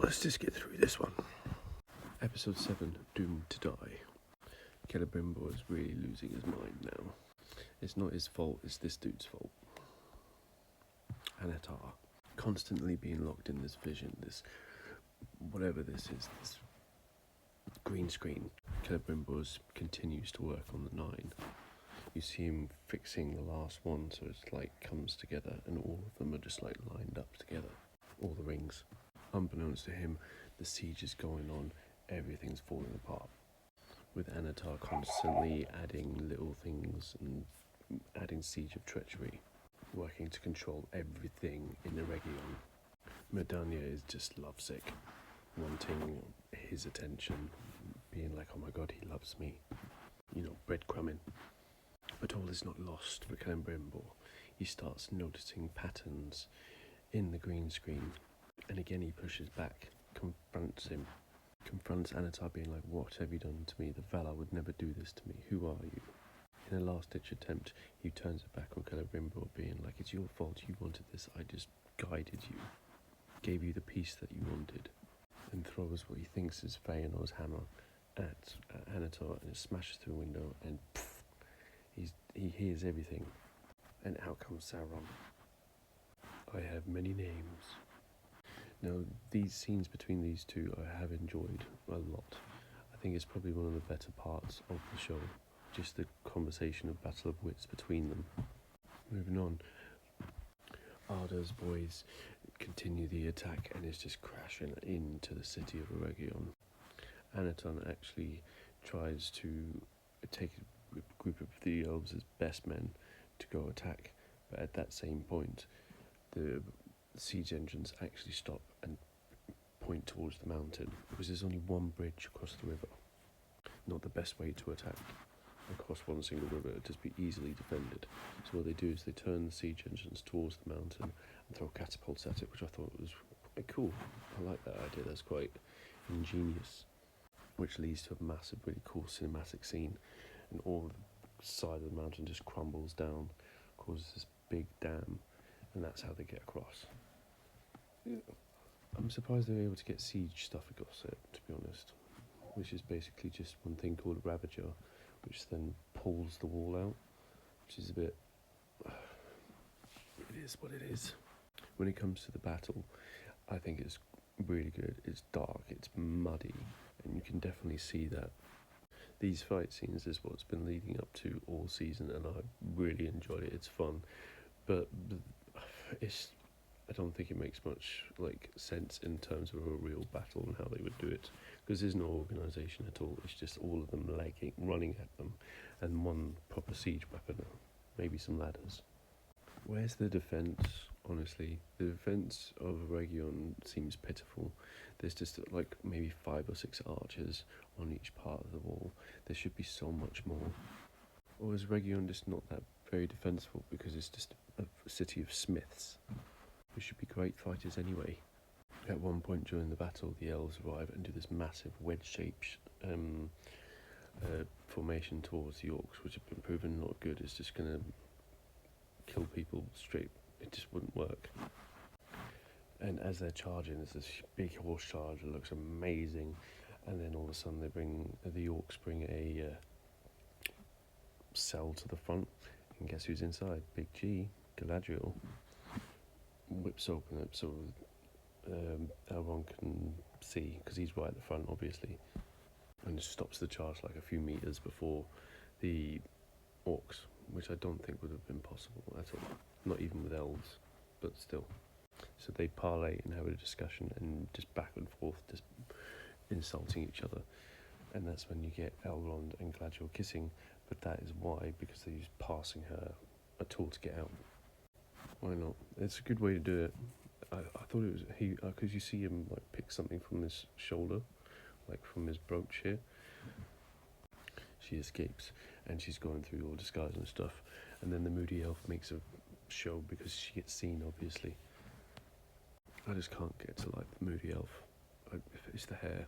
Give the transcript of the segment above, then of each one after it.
let's just get through this one. Episode 7, Doomed to Die. Celebrimbor is really losing his mind now. It's not his fault, it's this dude's fault. Anatar, constantly being locked in this vision, this, whatever this is, this green screen. Celebrimbor continues to work on the 9. You see him fixing the last one so it's like comes together and all of them are just like lined up together. All the rings. Unbeknownst to him, the siege is going on, everything's falling apart. With Anatar constantly adding little things and adding Siege of Treachery, working to control everything in the region. Medania is just lovesick, wanting his attention, being like, oh my god, he loves me, breadcrumbing. But all is not lost for Celebrimbor. He starts noticing patterns in the green screen, and again he pushes back, confronts Anatar, being like, what have you done to me? The Valar would never do this to me. Who are you? In a last-ditch attempt, he turns it back on Celebrimbor, being like, it's your fault, you wanted this, I just guided you, gave you the peace that you wanted, and throws what he thinks is Feanor's hammer at Anatar, and it smashes through a window, and poof, he hears everything, and out comes Sauron. I have many names. Now, these scenes between these two I have enjoyed a lot. I think it's probably one of the better parts of the show. Just the conversation of battle of wits between them. Moving on. Arda's boys continue the attack and is just crashing into the city of Eregion. Anatar actually tries to take a group of the elves as best men to go attack, but at that same point, the siege engines actually stop and point towards the mountain, because there's only one bridge across the river. Not the best way to attack across one single river, it'd just be easily defended. So what they do is they turn the siege engines towards the mountain and throw catapults at it, which I thought was quite cool. I like that idea, that's quite ingenious, which leads to a massive, really cool cinematic scene, and all the side of the mountain just crumbles down, causes this big dam, and that's how they get across. I'm surprised they were able to get siege stuff across it, to be honest, which is basically just one thing called a Ravager, which then pulls the wall out, which is a bit... it is what it is. When it comes to the battle, I think it's really good. It's dark, it's muddy, and you can definitely see that. These fight scenes is what's been leading up to all season, and I really enjoyed it. It's fun, but I don't think it makes much sense in terms of a real battle and how they would do it, because there's no organisation at all. It's just all of them running at them, and one proper siege weapon, maybe some ladders. Where's the defence? Honestly, the defence of Eregion seems pitiful. There's just maybe 5 or 6 archers on each part of the wall. There should be so much more. Or is Eregion just not that very defensible because it's just a city of smiths, who should be great fighters anyway? At one point during the battle, the elves arrive and do this massive wedge-shaped formation towards the orcs, which have been proven not good. It's just going to kill people straight. It just wouldn't work. And as they're charging, there's this big horse charge that looks amazing, and then all of a sudden the orcs bring a cell to the front, and guess who's inside? Big G, Galadriel, whips open it so Elrond can see, because he's right at the front obviously, and just stops the charge like a few meters before the orcs, which I don't think would have been possible at all, not even with elves, but still. So they parley and have a discussion and just back and forth, just insulting each other, and that's when you get Elrond and Galadriel kissing, but that is why, because they're just passing her a tool to get out. Why not? It's a good way to do it. I thought it was because you see him pick something from his shoulder, from his brooch here. She escapes, and she's going through all disguise and stuff, and then the moody elf makes a show because she gets seen, obviously. I just can't get to the moody elf. It's the hair,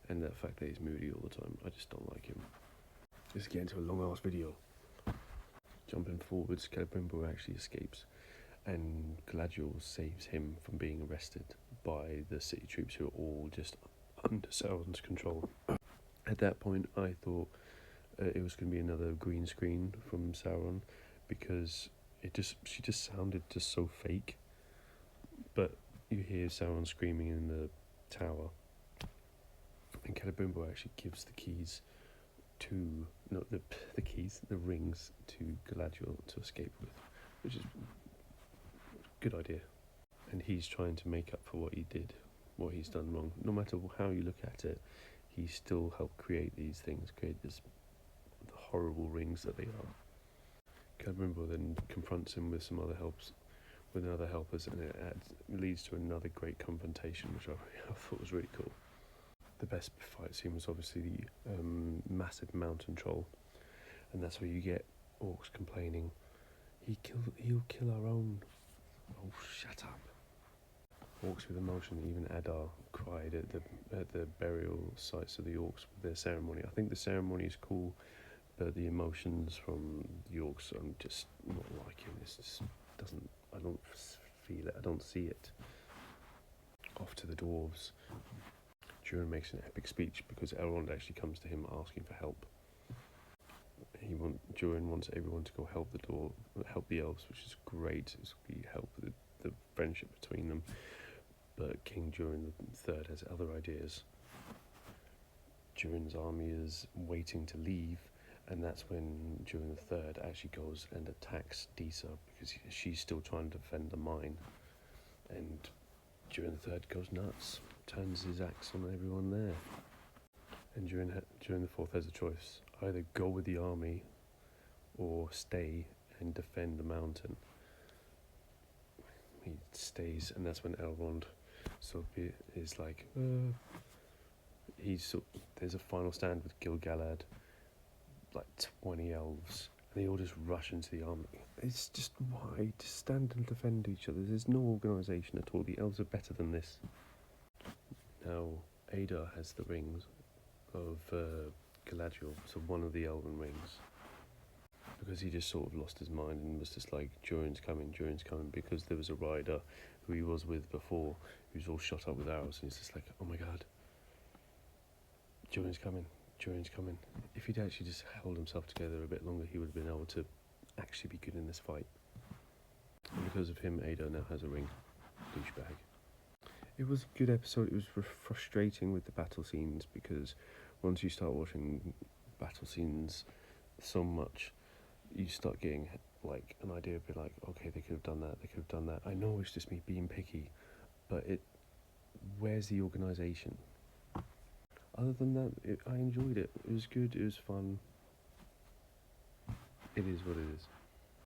and the fact that he's moody all the time. I just don't like him. Let's get into a long-ass video. Jumping forwards, Celebrimbor actually escapes, and Galadriel saves him from being arrested by the city troops who are all just under Sauron's control. At that point, I thought it was going to be another green screen from Sauron, because she just sounded just so fake. But you hear Sauron screaming in the tower, and Celebrimbor actually gives the keys to, not the keys, the rings to Galadriel to escape with, which is a good idea. And he's trying to make up for what he did, what he's done wrong. No matter how you look at it, he still helped create these things, create this the horrible rings that they are. Celebrimbor then confronts him with some other other helpers, and it leads to another great confrontation, which I thought was really cool. The best fight scene was obviously the massive mountain troll, and that's where you get orcs complaining, he'll kill our own. Oh, shut up. Orcs with emotion. Even Adar cried at the burial sites of the orcs with their ceremony. I think the ceremony is cool, but the emotions from the orcs, I'm just not liking. This just doesn't. I don't feel it. I don't see it. Off to the dwarves. Durin makes an epic speech because Elrond actually comes to him asking for help. Durin wants everyone to go help the elves, which is great. It's really help the friendship between them. But King Durin III has other ideas. Durin's army is waiting to leave, and that's when Durin III actually goes and attacks Disa, because she's still trying to defend the mine. And Durin III goes nuts, turns his axe on everyone there. And Durin IV has a choice: either go with the army or stay and defend the mountain. He stays, and that's when Elrond is like, there's a final stand with Gil-galad, like 20 elves, and they all just rush into the army. It's just, why? Just stand and defend each other. There's no organisation at all. The elves are better than this. Now, Adar has the rings of Galadriel, so one of the elven rings, because he just sort of lost his mind and was just like, Durin's coming, because there was a rider who he was with before, who's all shot up with arrows, and he's just like, oh my god, Durin's coming. If he'd actually just held himself together a bit longer, he would have been able to actually be good in this fight. And because of him, Adar now has a ring. Douchebag. It was a good episode. It was frustrating with the battle scenes, because once you start watching battle scenes so much, you start getting like an idea of like, okay, they could have done that. I know it's just me being picky, but where's the organisation? Other than that, I enjoyed it. It was good. It was fun. It is what it is.